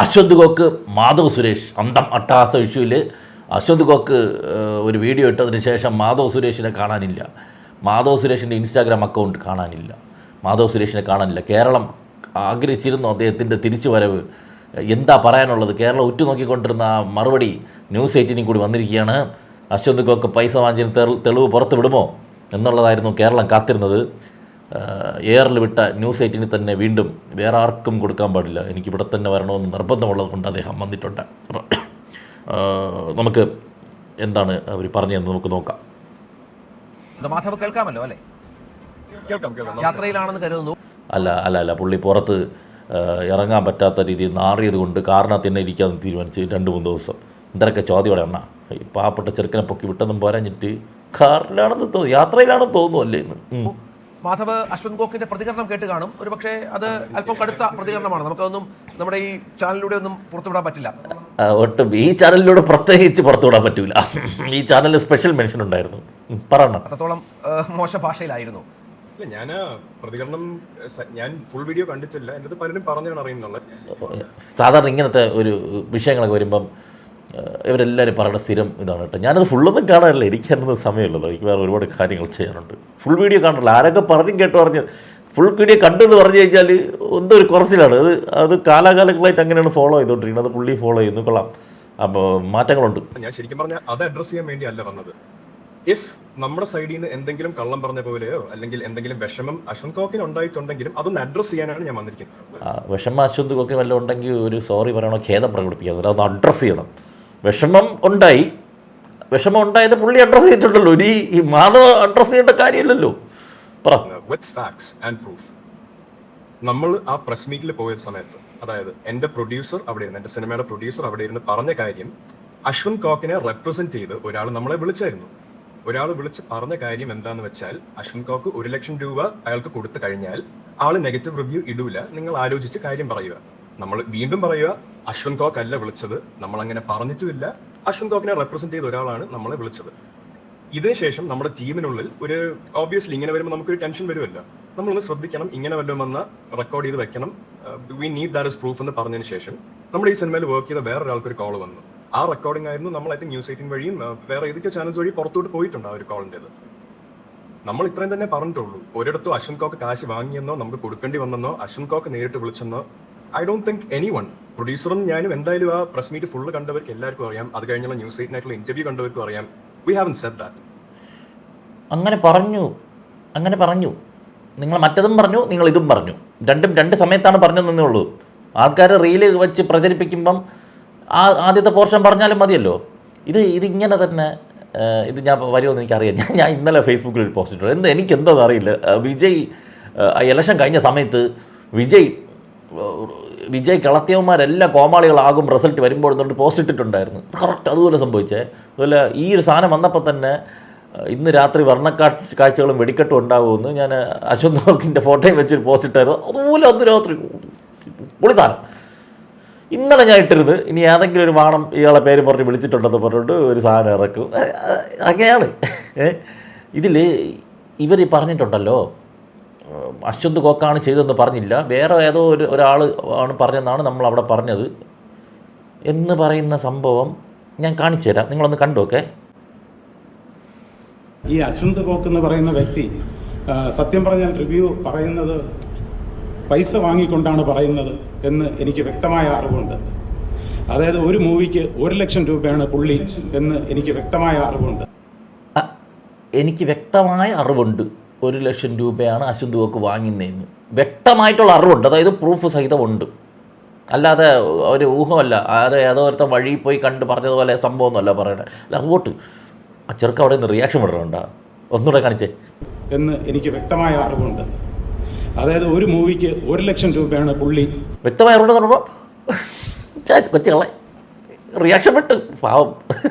അശ്വന്ത് ഗോക്ക് മാധവ് സുരേഷ് അന്തം അട്ടഹാസ ഇഷ്യൂവിൽ അശ്വന്ത് ഗോക്ക് ഒരു വീഡിയോ ഇട്ടതിന് ശേഷം മാധവ് സുരേഷിനെ കാണാനില്ല. മാധവ് സുരേഷിൻ്റെ ഇൻസ്റ്റാഗ്രാം അക്കൗണ്ട് കാണാനില്ല. മാധവ് സുരേഷിനെ കാണാനില്ല. കേരളം ആഗ്രഹിച്ചിരുന്നു അദ്ദേഹത്തിൻ്റെ തിരിച്ചു വരവ്. എന്താ പറയാനുള്ളത്? കേരളം ഉറ്റുനോക്കിക്കൊണ്ടിരുന്ന ആ മറുപടി ന്യൂസ് 18 കൂടി വന്നിരിക്കുകയാണ്. അശ്വന്ത് ഗോക്ക് പൈസ വാങ്ങിയതിന് തെളിവ് പുറത്ത് വിടുമോ എന്നുള്ളതായിരുന്നു കേരളം കാത്തിരുന്നത്. എയറിൽ വിട്ട ന്യൂസ് 18 തന്നെ വീണ്ടും വേറെ ആർക്കും കൊടുക്കാൻ പാടില്ല, എനിക്കിവിടെ തന്നെ വരണമെന്ന് നിർബന്ധമുള്ളത് കൊണ്ട് അദ്ദേഹം വന്നിട്ടുണ്ട്. അപ്പോൾ നമുക്ക് എന്താണ് അവർ പറഞ്ഞതെന്ന് നമുക്ക് നോക്കാം. മാധവ് കേൾക്കാമല്ലോ അല്ലേ? യാത്രയിലാണെന്ന് കരുതുന്നു. അല്ല പുള്ളി പുറത്ത് ഇറങ്ങാൻ പറ്റാത്ത രീതിയിൽ നാറിയത് കൊണ്ട് കാറിനകത്ത് തന്നെ ഇരിക്കാൻ തീരുമാനിച്ച് 2-3 ദിവസം. എന്തൊക്കെ ചോദ്യോടെ എണ്ണ ഈ പാവപ്പെട്ട ചെറുക്കനെ പൊക്കി വിട്ടൊന്നും പോരാഞ്ഞിട്ട് കാറിലാണെന്ന് തോന്നുന്നു, യാത്രയിലാണെന്ന് തോന്നുന്നു അല്ലേ ഇന്ന്. മാധവ് അശ്വന്ത് ഗോക്കിന്റെ പ്രതികരണം കേട്ട് കാണും. ഒരു പക്ഷേ അത് അല്പം കടുത്ത പ്രതികരണമാണ്. നമുക്കതൊന്നും നമ്മുടെ ഈ ചാനലിലൂടെ ഒന്നും പുറത്തുവിടാൻ പറ്റില്ല. ഒട്ടും ഈ ചാനലിലൂടെ പ്രത്യേകിച്ച് പുറത്തുവിടാൻ പറ്റില്ല. ഈ ചാനലിൽ സ്പെഷ്യൽ മെൻഷൻ ഉണ്ടായിരുന്നു. പറയണം, അത്രത്തോളം മോശം ഭാഷയിലായിരുന്നു. ഞാൻ പ്രതികരണം ഞാൻ ഫുൾ വീഡിയോ കണ്ടിട്ടില്ല. എൻ്റെ പലരും പറഞ്ഞാണ് അറിയുന്നുള്ളത്. സാധാരണ ഇങ്ങനത്തെ ഒരു വിഷയങ്ങളൊക്കെ വരുമ്പം ഇവരെല്ലാവരും പറയുന്ന സ്ഥിരം ഇതാണ് കേട്ടോ. ഞാനത് ഫുള്ളൊന്നും കാണാറില്ല, എനിക്കതിനൊന്നും സമയമുള്ളല്ലോ. എനിക്ക് വേറെ ഒരുപാട് കാര്യങ്ങൾ ചെയ്യാനുണ്ട്. ഫുൾ വീഡിയോ കാണാറില്ല. ആരൊക്കെ പറഞ്ഞ് ഫുൾ വീഡിയോ കണ്ടെന്ന് പറഞ്ഞു കഴിഞ്ഞാൽ ഒന്നും ഒരു കുറച്ചിലാണ്. അത് കാലാകാലങ്ങളായിട്ട് അങ്ങനെയാണ് ഫോളോ ചെയ്തുകൊണ്ടിരിക്കുന്നത്. അത് പുള്ളി ഫോളോ ചെയ്യുന്നു, കൊള്ളാം. അപ്പോൾ മാറ്റങ്ങളുണ്ട്. ഞാൻ ശരിക്കും പറഞ്ഞാൽ അത് അഡ്രസ്സ് ചെയ്യാൻ വേണ്ടി അല്ല വന്നത്. ഇഫ് നമ്മുടെ സൈഡിൽ നിന്ന് എന്തെങ്കിലും കള്ളം പറഞ്ഞ പോലെയോ അല്ലെങ്കിൽ എന്തെങ്കിലും വിഷമം അശ്വന്ത് ഗോക്കിന് ഉണ്ടായിട്ടുണ്ടെങ്കിലും അതൊന്ന് അഡ്രസ്സ് ചെയ്യാനാണ് ഞാൻ വന്നിരിക്കുന്നത്. വിഷമം അശ്വന്ത് ഗോക്കിന് വല്ലതും ഉണ്ടെങ്കിൽ ഒരു സോറി പറയണോ, ഖേദം പ്രകടിപ്പിക്കാതെ അതൊന്ന് അഡ്രസ്സ് ചെയ്യണം. വിഷമം ഉണ്ടായത് പുള്ളി അഡ്രസ്സ് ചെയ്തിട്ടുണ്ടല്ലോ. ഈ മാധവ് അഡ്രസ്സ് ചെയ്യേണ്ട കാര്യമില്ലല്ലോ. വിത്ത് ഫാക്ട്സ് ആൻഡ് പ്രൂഫ്. നമ്മൾ ആ പ്രസ് മീറ്റിൽ പോയ സമയത്ത്, അതായത് എന്റെ പ്രൊഡ്യൂസർ അവിടെ ഇരുന്ന്, എന്റെ സിനിമയുടെ പ്രൊഡ്യൂസർ അവിടെ ഇരുന്ന് പറഞ്ഞ കാര്യം, അശ്വന്ത് ഗോക്കിനെ റെപ്രസെന്റ് ചെയ്ത് ഒരാൾ നമ്മളെ വിളിച്ചായിരുന്നു. ഒരാൾ വിളിച്ച് പറഞ്ഞ കാര്യം എന്താന്ന് വെച്ചാൽ, അശ്വന്ത് ഗോക്ക് 1 ലക്ഷം രൂപ അയാൾക്ക് കൊടുത്തു കഴിഞ്ഞാൽ ആള് നെഗറ്റീവ് റിവ്യൂ ഇടൂല, നിങ്ങൾ ആലോചിച്ച് കാര്യം പറയുക. നമ്മൾ വീണ്ടും പറയുക, അശ്വന്ത് ഗോക്ക് അല്ല വിളിച്ചത്, നമ്മൾ അങ്ങനെ പറഞ്ഞിട്ടുമില്ല. അശ്വന്ത് ഗോക്കിനെ റെപ്രസെന്റ് ചെയ്ത ഒരാളാണ് നമ്മളെ വിളിച്ചത്. ഇതിനുശേഷം നമ്മുടെ ടീമിനുള്ളിൽ ഒരു ഓബ്വിയസ്ലി ഇങ്ങനെ വരുമ്പോൾ നമുക്കൊരു ടെൻഷൻ വരുമല്ലോ. നമ്മളൊന്ന് ശ്രദ്ധിക്കണം, ഇങ്ങനെ വല്ലതും വന്ന റെക്കോർഡ് ചെയ്ത് വെക്കണം, we need that is proof എന്ന് പറഞ്ഞതിന് ശേഷം നമ്മുടെ ഈ സിനിമയിൽ വർക്ക് ചെയ്ത വേറൊരാൾക്കൊരു കോൾ വന്നു. ആ റെക്കോർഡിംഗ് ആയിരുന്നു. നമ്മൾ ഐ തിങ്ക് ന്യൂസ് 18 വഴിയും വേറെ ഏതൊക്കെ ചാനൽസ് വഴി പുറത്തോട്ട് പോയിട്ടുണ്ട് ആ ഒരു കോളിൻ്റെത്. നമ്മൾ ഇത്രയും തന്നെ പറഞ്ഞിട്ടുള്ളൂ. ഒരിടത്തും അശ്വന്ത് ഗോക്ക് കാശ് വാങ്ങിയെന്നോ നമുക്ക് കൊടുക്കേണ്ടി വന്നെന്നോ അശ്വന്ത് ഗോക്ക് നേരിട്ട് വിളിച്ചെന്നോ I don't think anyone. പ്രൊഡ്യൂസറും ഞാനും എന്തായാലും ആ പ്രസ് മീറ്റ് ഫുള്ള് കണ്ടവർക്ക് എല്ലാവർക്കും അറിയാം. അത് കഴിഞ്ഞുള്ള ന്യൂസ് 18 ആയിട്ടുള്ള ഇന്റർവ്യൂ കണ്ടവർക്കും അറിയാം. We haven't said that. അങ്ങനെ പറഞ്ഞു. നിങ്ങൾ മറ്റതും പറഞ്ഞു, നിങ്ങൾ ഇതും പറഞ്ഞു. രണ്ടും രണ്ട് സമയത്താണ് പറഞ്ഞതെന്നേ ഉള്ളൂ. ആൾക്കാർ റീല് വെച്ച് പ്രചരിപ്പിക്കുമ്പം ആദ്യത്തെ പോർഷൻ പറഞ്ഞാലും മതിയല്ലോ. ഇതിങ്ങനെ തന്നെ ഇത് ഞാൻ വരുമെന്ന് എനിക്കറിയാം. ഞാൻ ഇന്നലെ ഫേസ്ബുക്കിൽ ഒരു പോസ്റ്റ് ഇട്ടു. എനിക്കെന്താണെന്ന് അറിയില്ല. വിജയ് ഇലക്ഷൻ കഴിഞ്ഞ സമയത്ത് വിജയ് കളത്തിയവന്മാരെല്ലാം കോമാളികളാകും റിസൾട്ട് വരുമ്പോൾ എന്നൊരു പോസ്റ്റ് ഇട്ടിട്ടുണ്ടായിരുന്നു. കറക്റ്റ് അതുപോലെ സംഭവിച്ചേ. അതുപോലെ ഈ ഒരു സാധനം വന്നപ്പോൾ തന്നെ ഇന്ന് രാത്രി വർണ്ണക്കാഴ്ചകളും വെടിക്കെട്ടും ഉണ്ടാകുമെന്ന് ഞാൻ അശ്വന്ത് ഗോക്കിൻ്റെ ഫോട്ടോയും വെച്ചൊരു പോസ്റ്റ് ഇട്ടായിരുന്നു. അതുപോലെ അന്ന് രാത്രി പൊളിസാധനം. ഇന്നലെ ഞാൻ ഇട്ടിരുന്നു, ഇനി ഏതെങ്കിലും ഒരു വാണം ഇയാളെ പേര് പറഞ്ഞ് വിളിച്ചിട്ടുണ്ടെന്ന് പറഞ്ഞിട്ട് ഒരു സാധനം ഇറക്കും. അങ്ങനെയാണ്. ഇതിൽ ഇവർ പറഞ്ഞിട്ടുണ്ടല്ലോ, അശ്വന്ത് ഗോക്കാണ് ചെയ്തതെന്ന് പറഞ്ഞില്ല, വേറെ ഏതോ ഒരാൾ ആണ് പറഞ്ഞതെന്നാണ് നമ്മൾ അവിടെ പറഞ്ഞത് എന്ന് പറയുന്ന സംഭവം ഞാൻ കാണിച്ചു തരാം. നിങ്ങളൊന്ന് കണ്ടോക്കെ. ഈ അശ്വന്ത് ഗോക്ക് എന്ന് പറയുന്ന വ്യക്തി സത്യം പറഞ്ഞാൽ റിവ്യൂ പറയുന്നത് പൈസ വാങ്ങിക്കൊണ്ടാണ് പറയുന്നത് എന്ന് എനിക്ക് വ്യക്തമായ അറിവുണ്ട്. അതായത് ഒരു മൂവിക്ക് 1 ലക്ഷം രൂപയാണ് പുള്ളി എന്ന് എനിക്ക് വ്യക്തമായ അറിവുണ്ട്. എനിക്ക് വ്യക്തമായ അറിവുണ്ട് 1 ലക്ഷം രൂപയാണ് അശ്വന്ത് ഗോക്ക് വാങ്ങുന്നതെന്ന് വ്യക്തമായിട്ടുള്ള അറിവുണ്ട്. അതായത് പ്രൂഫ് സഹിതമുണ്ട്. അല്ലാതെ ഒരു ഊഹമല്ല, ഏതോ ഒരുത്ത വഴി പോയി കണ്ട് പറഞ്ഞതുപോലെ സംഭവമൊന്നുമല്ല പറയണേ. അല്ല അതുപോട്ട് ആ ചെറുക്ക അവിടെ നിന്ന് റിയാക്ഷൻ വിടണുണ്ടോ? ഒന്നുകൂടെ കാണിച്ചേ. എന്ന് എനിക്ക് വ്യക്തമായ അറിവുണ്ട്. അതായത് ഒരു മൂവിക്ക് 1 ലക്ഷം രൂപയാണ് പുള്ളി. വ്യക്തമായ അറിവുണ്ട് പറയുമ്പോൾ കൊച്ചുകളെ റിയാക്ഷൻ വിട്ട് പാവം.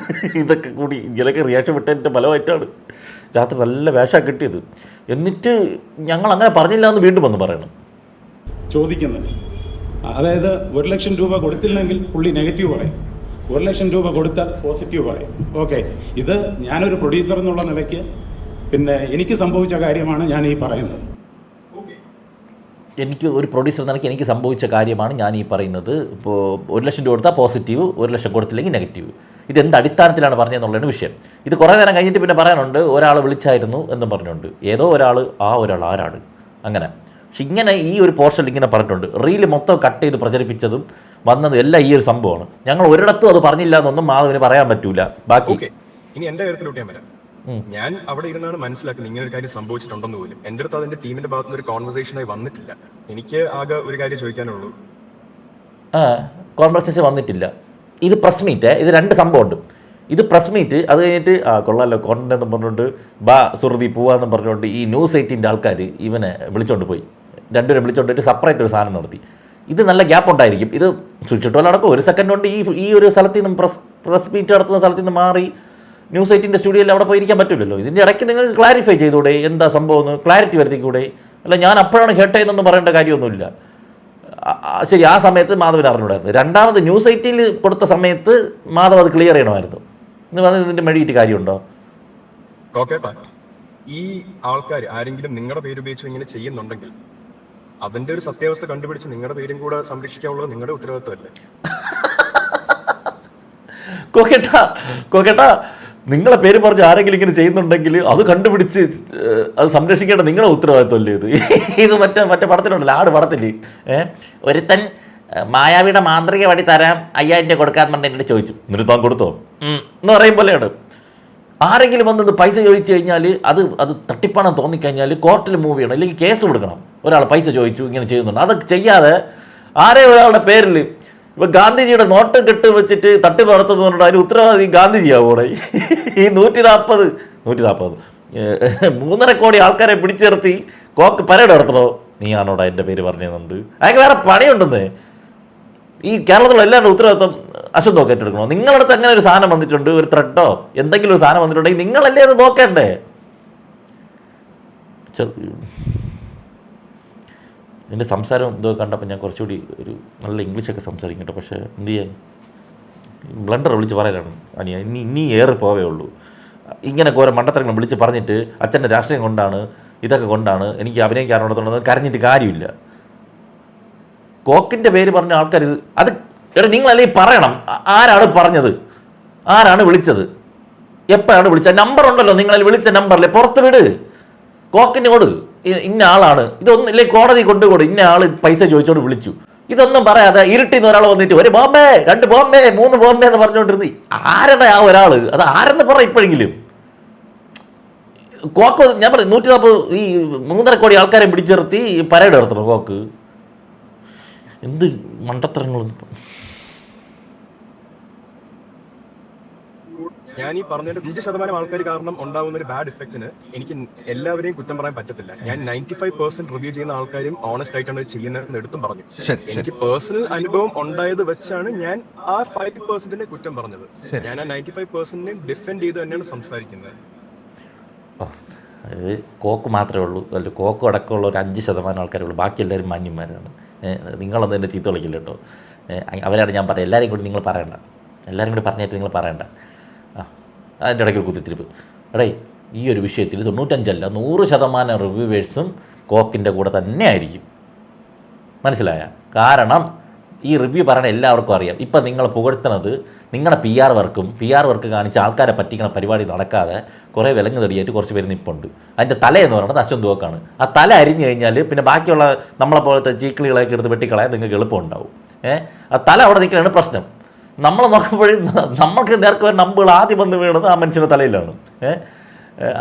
ഇതൊക്കെ കൂടി ഇങ്ങനെയൊക്കെ റിയാക്ഷൻ വിട്ടതിൻ്റെ ഫലമായിട്ടാണ് രാത്രി നല്ല വേഷം കിട്ടിയത്. എന്നിട്ട് ഞങ്ങൾ അങ്ങനെ പറഞ്ഞില്ല എന്ന് വീണ്ടും വന്ന് പറയണം ചോദിക്കുന്നത്. അതായത് 1 ലക്ഷം രൂപ കൊടുത്തില്ലെങ്കിൽ പുള്ളി നെഗറ്റീവ് പറയും, 1 ലക്ഷം രൂപ കൊടുത്താൽ പോസിറ്റീവ് പറയും. ഓക്കെ, ഇത് ഞാനൊരു പ്രൊഡ്യൂസർ എന്നുള്ള നിലയ്ക്ക് പിന്നെ എനിക്ക് സംഭവിച്ച കാര്യമാണ് ഞാൻ ഈ പറയുന്നത്. എനിക്ക് ഒരു പ്രൊഡ്യൂസർ നിലയ്ക്ക് എനിക്ക് സംഭവിച്ച കാര്യമാണ് ഞാൻ ഈ പറയുന്നത്. ഇപ്പോൾ 1 ലക്ഷം രൂപ കൊടുത്താൽ പോസിറ്റീവ്, 1 ലക്ഷം കൊടുത്തില്ലെങ്കിൽ നെഗറ്റീവ്. ഇതെന്ത് അടിസ്ഥാനത്തിലാണ് പറഞ്ഞതെന്നുള്ളതാണ് വിഷയം. ഇത് കുറേ നേരം കഴിഞ്ഞിട്ട് പിന്നെ പറയാനുണ്ട് ഒരാൾ വിളിച്ചായിരുന്നു എന്നും പറഞ്ഞുകൊണ്ട്. ഏതോ ഒരാൾ ആരാണ് അങ്ങനെ. പക്ഷെ ഇങ്ങനെ ഈ ഒരു പോർഷനിൽ ഇങ്ങനെ പറഞ്ഞിട്ടുണ്ട്. റീല് മൊത്തം കട്ട് ചെയ്ത് പ്രചരിപ്പിച്ചതും വന്നതും എല്ലാം ഈ ഒരു സംഭവമാണ്. ഞങ്ങൾ ഒരിടത്തും അത് പറഞ്ഞില്ല എന്നൊന്നും മാധവന് പറയാൻ പറ്റൂല. ബാക്കി ഇനി എന്റെ കാര്യത്തിലോട്ട് ഞാൻ വരാം. ഞാൻ അവിടെ ഇരുന്നാണ് മനസ്സിലാക്കുന്നത് ഇങ്ങനെ ഒരു കാര്യം സംഭവിച്ചിട്ടുണ്ടെന്ന് പോലും. എന്റെ അടുത്ത് അതിന്റെ ടീമിന്റെ ഭാഗത്തുനിന്ന് ഒരു കോൺവെർസേഷനായി വന്നിട്ടില്ല. എനിക്ക് ആകെ ഒരു കാര്യം ചോദിക്കാനുള്ളൂ. കോൺവെർസേഷൻ വന്നിട്ടില്ല. ഇത് പ്രസ് മീറ്റ്, ഇത് 2 സംഭവമുണ്ട്. ഇത് പ്രസ് മീറ്റ്, അത് കഴിഞ്ഞിട്ട് കൊള്ളാമല്ലോ കോണ്ടന്റ് എന്ന് പറഞ്ഞുകൊണ്ട് സുഹൃതി പോവാന്ന് പറഞ്ഞുകൊണ്ട് ഈ ന്യൂസ് 18 ആൾക്കാർ ഇവനെ വിളിച്ചോണ്ട് പോയി. 2 പേരെ വിളിച്ചോണ്ട് പോയിട്ട് സെപ്പറേറ്റ് ഒരു സാധനം നടത്തി. ഇത് നല്ല ഗ്യാപ്പ് ഉണ്ടായിരിക്കും. ഇത് സ്വിച്ച് ഇട്ട് നടക്കും. 1 സെക്കൻഡ് കൊണ്ട് ഈ ഒരു സ്ഥലത്ത് നിന്നും പ്രസ് മീറ്റ് നടത്തുന്ന സ്ഥലത്ത് നിന്ന് മാറി ന്യൂസ് 18 സ്റ്റുഡിയോയിൽ അവിടെ പോയിരിക്കാൻ പറ്റില്ലല്ലോ. ഇതിൻ്റെ ഇടയ്ക്ക് നിങ്ങൾക്ക് ക്ലാരിഫൈ ചെയ്തുകൂടെ എന്താ സംഭവം എന്ന്, ക്ലാരിറ്റി വരുത്തിക്കൂടെ? അല്ല ഞാൻ അപ്പോഴാണ് കേട്ടതെന്നൊന്നും പറയേണ്ട കാര്യമൊന്നുമില്ല. ശരി, ആ സമയത്ത് മാധവൻ അറിഞ്ഞൂടായിരുന്നു. രണ്ടാമത് ന്യൂസ് 18 കൊടുത്ത സമയത്ത് മാധവ് അത് ക്ലിയർ ചെയ്യണമായിരുന്നു എന്ന് പറഞ്ഞാൽ ഇതിൻ്റെ മെഡിയിട്ട് കാര്യമുണ്ടോ? ഈ ആൾക്കാർ ആരെങ്കിലും നിങ്ങളുടെ പേര് ഉപയോഗിച്ച് ഇങ്ങനെ ചെയ്യുന്നുണ്ടെങ്കിൽ അതിന്റെ ഒരു സത്യാവസ്ഥ കണ്ടുപിടിച്ച് നിങ്ങളുടെ പേരും കൂടെ സംരക്ഷിക്കാനുള്ളത് നിങ്ങളുടെ ഉത്തരവാദിത്വമല്ലേ? കോക്കേട്ടാ നിങ്ങളെ പേര് പറഞ്ഞ് ആരെങ്കിലും ഇങ്ങനെ ചെയ്യുന്നുണ്ടെങ്കിൽ അത് കണ്ടുപിടിച്ച് അത് സംരക്ഷിക്കേണ്ട നിങ്ങളുടെ ഉത്തരവാദിത്വമല്ലേ ഇത്? ഇത് മറ്റേ പടത്തിലുണ്ടല്ലോ, ആട് പടത്തിൽ ഒരുത്തൻ മായാവിയുടെ മാന്ത്രിക വടി തരാം 5000 രൂപ കൊടുക്കാൻ പറഞ്ഞ എന്നോട് ചോദിച്ചു. എന്നിട്ട് താൻ കൊടുത്തോ എന്ന് പറയും പോലെയാണ്. ആരെങ്കിലും വന്നത് പൈസ ചോദിച്ചു കഴിഞ്ഞാൽ അത് തട്ടിപ്പണം തോന്നിക്കഴിഞ്ഞാൽ കോർട്ടിൽ മൂവ് ചെയ്യണം, അല്ലെങ്കിൽ കേസ് കൊടുക്കണം. ഒരാൾ പൈസ ചോദിച്ചു ഇങ്ങനെ ചെയ്യുന്നുണ്ട്, അതൊക്കെ ചെയ്യാതെ ഒരാളുടെ പേരിൽ ഇപ്പോൾ ഗാന്ധിജിയുടെ നോട്ട് കെട്ട് വെച്ചിട്ട് തട്ടിപ്പ് നടത്തുന്നതുകൊണ്ട് അതിന് ഉത്തരവാദി ഗാന്ധിജിയാവൂടെ? ഈ 140 3.5 കോടി ആൾക്കാരെ പിടിച്ചു നിർത്തി കോക്ക് പരേഡ് നടത്തണോ? നീയാണോടാ എൻ്റെ പേര് പറഞ്ഞുണ്ട്? അതൊക്കെ വേറെ പണിയുണ്ടെന്ന്. ഈ കേരളത്തിലുള്ള എല്ലാവരുടെ ഉത്തരവാദിത്വം അശ്വന്ത് കോക്ക് ഏറ്റെടുക്കണോ? നിങ്ങളുടെ അടുത്ത് അങ്ങനെ ഒരു സാധനം വന്നിട്ടുണ്ട്, ഒരു ത്രെഡോ എന്തെങ്കിലും ഒരു സാധനം വന്നിട്ടുണ്ടെങ്കിൽ നിങ്ങളല്ലേ അത് നോക്കേണ്ടേ? എൻ്റെ സംസാരം ഇതൊക്കെ കണ്ടപ്പോൾ ഞാൻ കുറച്ചുകൂടി ഒരു നല്ല ഇംഗ്ലീഷൊക്കെ സംസാരിക്കും കേട്ടോ. പക്ഷേ എന്ത് ചെയ്യാൻ, ബ്ലണ്ടർ വിളിച്ച് പറയാനാണ് അനിയ, ഇനി ഏറെ പോവേ ഉള്ളൂ. ഇങ്ങനെ ഓരോ മണ്ടത്തരങ്ങൾ വിളിച്ച് പറഞ്ഞിട്ട് അച്ഛൻ്റെ രാഷ്ട്രീയം കൊണ്ടാണ് ഇതൊക്കെ കൊണ്ടാണ് എനിക്ക് അഭിനയിക്കാറുണ്ടെന്നുള്ളത് കരഞ്ഞിട്ട് കാര്യമില്ല. കോക്കിൻ്റെ പേര് പറഞ്ഞ ആൾക്കാർ അത് നിങ്ങളല്ലെങ്കിൽ പറയണം. ആരാണ് പറഞ്ഞത്, ആരാണ് വിളിച്ചത്, എപ്പോഴാണ് വിളിച്ചത്? നമ്പർ ഉണ്ടല്ലോ, നിങ്ങളതിൽ വിളിച്ച നമ്പറിലെ പുറത്ത് വിട്, കോക്കിന് കൊടു, ഇന്ന ആളാണ്. ഇതൊന്നും ഇല്ലേ കോടതി കൊണ്ടുകൊടു, ഇന്ന ആൾ പൈസ ചോദിച്ചോണ്ട് വിളിച്ചു. ഇതൊന്നും പറയാതെ ഇരുട്ടിന്ന് ഒരാൾ വന്നിട്ട് 1 ബോംബെ 2 ബോംബെ 3 ബോംബെ എന്ന് പറഞ്ഞുകൊണ്ടിരുന്നു. ആരുടെ ആ ഒരാൾ, അത് ആരെന്ന് പറ ഇപ്പോഴെങ്കിലും. കോക്ക് ഞാൻ പറയും 140 ഈ 3.5 കോടി ആൾക്കാരെ പിടിച്ചു നിർത്തി പരേഡ് നടത്തണം കോക്ക്. എന്ത് മണ്ടത്തരങ്ങളും. ഞാൻ ഈ പറഞ്ഞതിന്റെ 5% ആൾക്കാർ കാരണം ഉണ്ടാവുന്ന ഒരു ബാഡ് ഇഫക്റ്റിന് എനിക്ക് എല്ലാവരെയും കുറ്റം പറയാൻ പറ്റത്തില്ല. ഞാൻ 95% റിവ്യൂ ചെയ്യുന്ന ആൾക്കാരും ഓണസ്റ്റ് ആയിട്ടാണ് ചെയ്യുന്നതെന്ന് എടുത്തും പറഞ്ഞു. എനിക്ക് പേഴ്സണൽ അനുഭവം ഉണ്ടായത് വെച്ചാണ് ഞാൻ ആ 5%നെ കുറ്റം പറഞ്ഞത്. ഞാൻ ആ 95%നെ ഡിഫെൻഡ് ചെയ്ത് തന്നെയാണ് സംസാരിക്കുന്നത്. അത് കോക്ക് മാത്രമേ ഉള്ളൂ, അല്ല കോക്ക് അടക്കമുള്ള ഒരു 5% ആൾക്കാരുള്ളൂ. ബാക്കി എല്ലാവരും മാന്യന്മാരാണ്. നിങ്ങളൊന്നും എൻ്റെ ചീത്ത വിളിക്കില്ല കേട്ടോ. അവരാണ് ഞാൻ പറയാം. എല്ലാവരെയും കൂടി നിങ്ങൾ പറയണ്ട, എല്ലാവരും കൂടി പറഞ്ഞിട്ട് നിങ്ങൾ പറയണ്ട. അതിൻ്റെ ഇടയ്ക്ക് ഒരു കുത്തിത്തിരിപ്പ്. ഈ ഒരു വിഷയത്തിൽ 95% 100% റിവ്യൂവേഴ്സും കോക്കിൻ്റെ കൂടെ തന്നെ ആയിരിക്കും. മനസ്സിലായ? കാരണം ഈ റിവ്യൂ പറയണ എല്ലാവർക്കും അറിയാം. ഇപ്പം നിങ്ങൾ പുകഴ്ത്തുന്നത് നിങ്ങളുടെ പി ആർ വർക്ക് കാണിച്ച് ആൾക്കാരെ പറ്റിക്കണ പരിപാടി നടക്കാതെ കുറേ വിലങ്ങ് തടിയായിട്ട് കുറച്ച് പേര് നിൽപ്പുണ്ട്. അതിൻ്റെ തലയെന്ന് പറയുന്നത് അശ്വന്ത് കോക്കാണ്. ആ തല അരിഞ്ഞു കഴിഞ്ഞാൽ പിന്നെ ബാക്കിയുള്ള നമ്മളെ പോലത്തെ ചീക്കിളികളൊക്കെ എടുത്ത് വെട്ടിക്കളയാൻ നിങ്ങൾക്ക് എളുപ്പമുണ്ടാവും. ആ തല അവിടെ നിൽക്കലാണ് പ്രശ്നം. നമ്മൾ നോക്കുമ്പോഴും നമ്മൾക്ക് നേർക്ക് ഒരു നമ്പുകൾ ആദ്യം വന്ന് വീണത് ആ മനുഷ്യൻ്റെ തലയിലാണ്.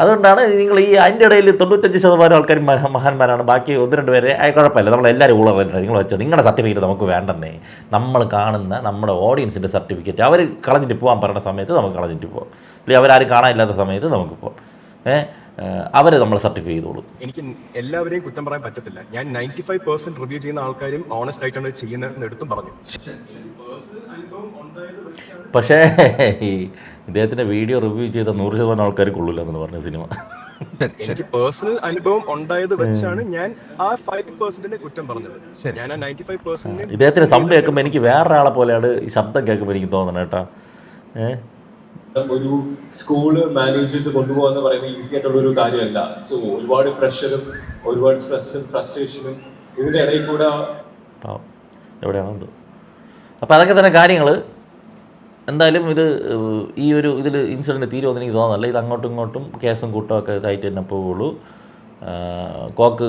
അതുകൊണ്ടാണ് നിങ്ങൾ ഈ അതിൻ്റെ ഇടയിൽ 95% ആൾക്കാർ മഹാന്മാരാണ്, ബാക്കി 1-2 പേരെ കുഴപ്പമില്ല, നമ്മളെല്ലാവരും ഊളറില്ല. നിങ്ങൾ വെച്ചാൽ നിങ്ങളുടെ സർട്ടിഫിക്കറ്റ് നമുക്ക് വേണ്ടെന്നേ. നമ്മൾ കാണുന്ന നമ്മുടെ ഓഡിയൻസിൻ്റെ സർട്ടിഫിക്കറ്റ് അവർ കളഞ്ഞിട്ട് പോകാൻ പറയുന്ന സമയത്ത് നമുക്ക് കളഞ്ഞിട്ട് പോകാം, അല്ലെങ്കിൽ അവരാരും കാണാനില്ലാത്ത സമയത്ത് നമുക്ക് പോകാം. അവരെ നമ്മൾ സർട്ടിഫൈ ചെയ്തോളൂ. എനിക്ക് എല്ലാവരെയും കുറ്റം പറയാൻ പറ്റത്തില്ല. ഞാൻ 95% റിവ്യൂ ചെയ്യുന്ന ആൾക്കാരും ഓണസ്റ്റ് ആയിട്ടാണ് ചെയ്യുന്നതെന്ന് എടുത്തും പറഞ്ഞു. പക്ഷേ ഈ ഇദ്ദേഹത്തിൻ്റെ വീഡിയോ റിവ്യൂ ചെയ്ത 100% ആൾക്കാർ കൊള്ളില്ല എന്ന് പറഞ്ഞ സിനിമ. എനിക്ക് പേഴ്സണൽ അനുഭവം ഉണ്ടായത് വെച്ചാണ് ഞാൻ ആ 5%നെ കുറ്റം പറഞ്ഞത്. ഞാൻ ആ 95% ഇദ്ദേഹത്തിന്റെ സൗണ്ട് കേൾക്കുമ്പോൾ എനിക്ക് വേറൊരാളെ പോലെയാണ് ഈ ശബ്ദം കേൾക്കുമ്പോൾ എനിക്ക് തോന്നണം കേട്ടാ. ഒരു സ്കൂള് മാനേജ് ചെയ്ത് കൊണ്ടുപോകുക എന്ന് പറയുന്നത് ഈസി ആയിട്ടുള്ള ഒരു കാര്യമല്ല. സോ ഒരുപാട് പ്രഷറും ഒരുപാട് സ്ട്രെസ്സും ഫ്രസ്ട്രേഷനും ഇതിന്റെ ഇടയിൽ കൂടെ പാവം എവിടെയാണെന്ന്. അപ്പോൾ അതൊക്കെ തന്നെ കാര്യങ്ങൾ. എന്തായാലും ഇത് ഈ ഒരു ഇതിൽ ഇൻസിഡൻറ്റ് തീരുമെന്ന് എനിക്ക് തോന്നുന്നില്ല. ഇത് അങ്ങോട്ടും ഇങ്ങോട്ടും കേസും കൂട്ടമൊക്കെ ഇതായിട്ട് തന്നെ പോവുള്ളൂ. കോക്ക്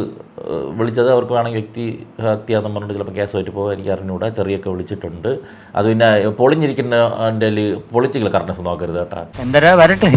വിളിച്ചത് അവർക്ക് വേണമെങ്കിൽ വ്യക്തി ഹത്യ എന്ന് പറഞ്ഞിട്ട് ചിലപ്പോൾ കേസുമായിട്ട് പോകാൻ എനിക്ക് അറിഞ്ഞുകൂടാ. തെറിയൊക്കെ വിളിച്ചിട്ടുണ്ട്. അത് പിന്നെ പൊളിഞ്ഞിരിക്കുന്ന പൊളിറ്റിക്കൽ കറക്റ്റ്നസ് നോക്കരുത് കേട്ടോ. എന്തരാ വരട്ടെ.